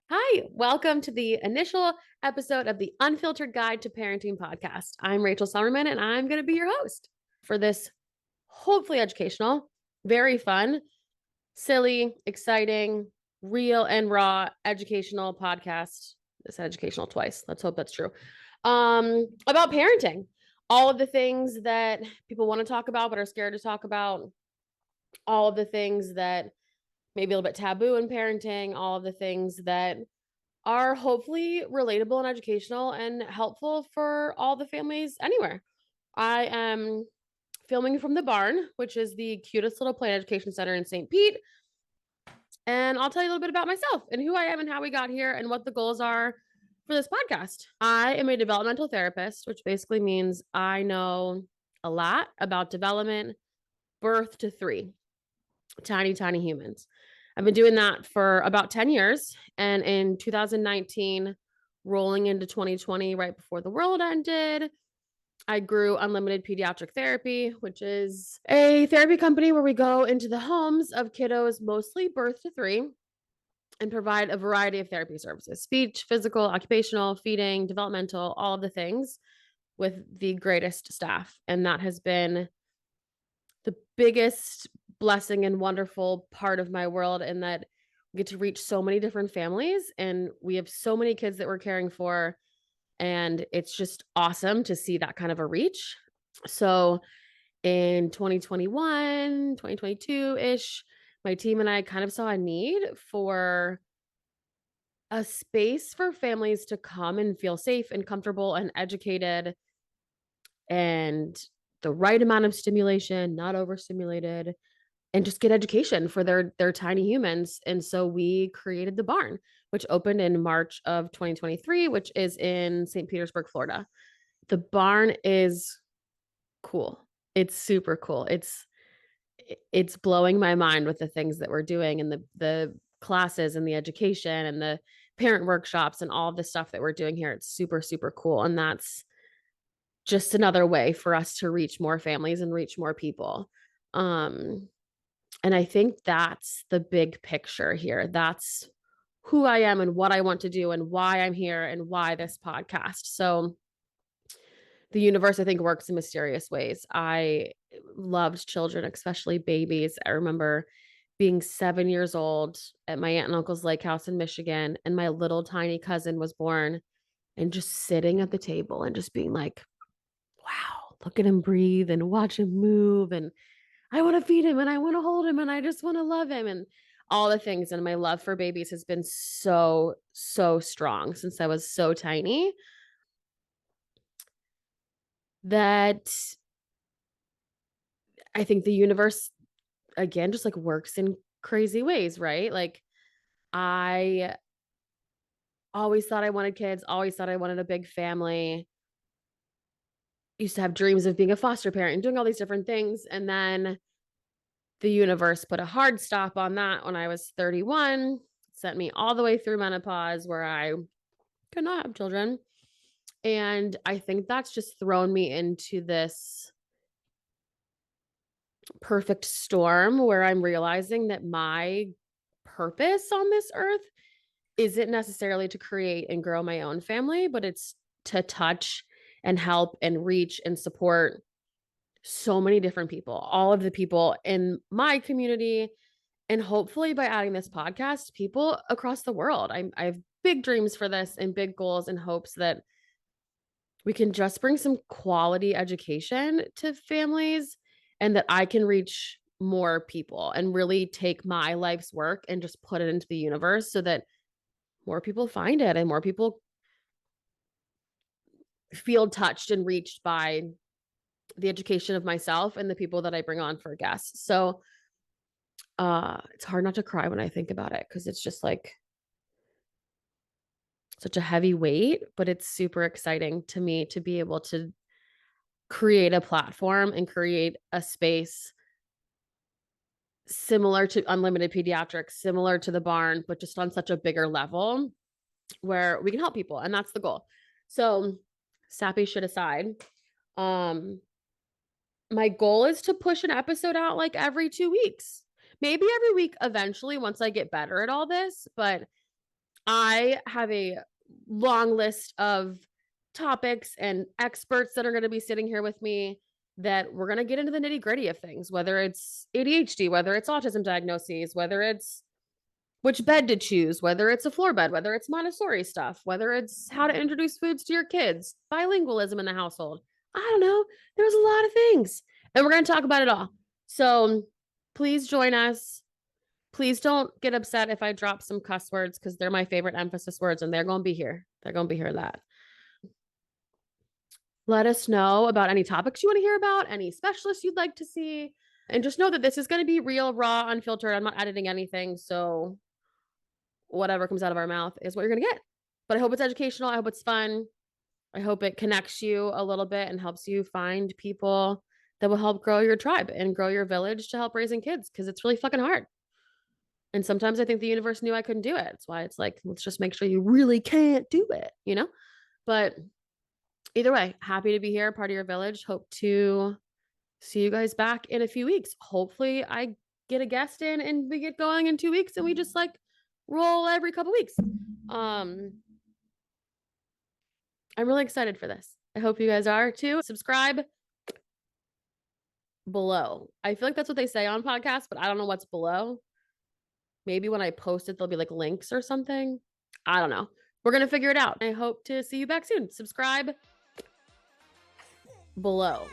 Hi, welcome to the initial episode of the Unfiltered Guide to Parenting podcast. I'm Rachael Somerman, and I'm going to be your host for this hopefully educational, very fun, silly, exciting, real and raw educational podcast. I said educational twice. Let's hope that's true. About parenting, all of the things that people want to talk about but are scared to talk about, all of the things that maybe a little bit taboo in parenting, all of the things that are hopefully relatable and educational and helpful for all the families anywhere. I am filming from the barn, which is the cutest little plant education center in St. Pete. And I'll tell you a little bit about myself and who I am and how we got here and what the goals are for this podcast. I am a developmental therapist, which basically means I know a lot about development, birth to 3, tiny, tiny humans. I've been doing that for about 10 years. And in 2019, rolling into 2020, right before the world ended, I grew Unlimited Pediatric Therapy, which is a therapy company where we go into the homes of kiddos, mostly birth to 3, and provide a variety of therapy services: speech, physical, occupational, feeding, developmental, all of the things, with the greatest staff. And that has been the biggest blessing and wonderful part of my world, in that we get to reach so many different families and we have so many kids that we're caring for. And it's just awesome to see that kind of a reach. So in 2021, 2022-ish, my team and I kind of saw a need for a space for families to come and feel safe and comfortable and educated, and the right amount of stimulation, not overstimulated, and just get education for their tiny humans. And so we created the barn, which opened in March of 2023, which is in St. Petersburg, Florida. The barn is cool. It's super cool. It's blowing my mind with the things that we're doing, and the classes and the education and the parent workshops and all of the stuff that we're doing here. It's super, super cool. And that's just another way for us to reach more families and reach more people. And I think that's the big picture here. That's who I am and what I want to do and why I'm here and why this podcast. So the universe, I think, works in mysterious ways. I loved children, especially babies. I remember being 7 years old at my aunt and uncle's lake house in Michigan, and my little tiny cousin was born, and just sitting at the table and just being like, wow, look at him breathe and watch him move. And I want to feed him and I want to hold him and I just want to love him and all the things. And my love for babies has been so, so strong since I was so tiny, that I think the universe, again, just like works in crazy ways, right? Like, I always thought I wanted kids, always thought I wanted a big family, used to have dreams of being a foster parent and doing all these different things. And then the universe put a hard stop on that when I was 31, sent me all the way through menopause where I could not have children. And I think that's just thrown me into this perfect storm where I'm realizing that my purpose on this earth isn't necessarily to create and grow my own family, but it's to touch and help and reach and support so many different people, all of the people in my community. And hopefully by adding this podcast, people across the world. I have big dreams for this and big goals and hopes that we can just bring some quality education to families, and that I can reach more people and really take my life's work and just put it into the universe so that more people find it and more people feel touched and reached by the education of myself and the people that I bring on for guests. So it's hard not to cry when I think about it, because it's just like such a heavy weight, but it's super exciting to me to be able to create a platform and create a space similar to Unlimited Pediatrics, similar to the barn, but just on such a bigger level where we can help people. And that's the goal. So sappy shit aside, my goal is to push an episode out like every 2 weeks, maybe every week eventually once I get better at all this. But I have a long list of topics and experts that are going to be sitting here with me that we're going to get into the nitty gritty of things, whether it's ADHD, whether it's autism diagnoses, whether it's which bed to choose, whether it's a floor bed, whether it's Montessori stuff, whether it's how to introduce foods to your kids, bilingualism in the household. I don't know. There's a lot of things, and we're going to talk about it all. So please join us. Please don't get upset if I drop some cuss words because they're my favorite emphasis words and they're going to be here. They're going to be here that. Let us know about any topics you want to hear about, any specialists you'd like to see. And just know that this is going to be real, raw, unfiltered. I'm not editing anything. So whatever comes out of our mouth is what you're going to get. But I hope it's educational. I hope it's fun. I hope it connects you a little bit and helps you find people that will help grow your tribe and grow your village to help raising kids because it's really fucking hard. And sometimes I think the universe knew I couldn't do it. That's why it's like, let's just make sure you really can't do it, you know? But either way, happy to be here, part of your village. Hope to see you guys back in a few weeks. Hopefully I get a guest in and we get going in 2 weeks and we just like roll every couple weeks. I'm really excited for this. I hope you guys are too. Subscribe below. I feel like that's what they say on podcasts, but I don't know what's below. Maybe when I post it, there'll be like links or something. I don't know. We're going to figure it out. I hope to see you back soon. Subscribe below.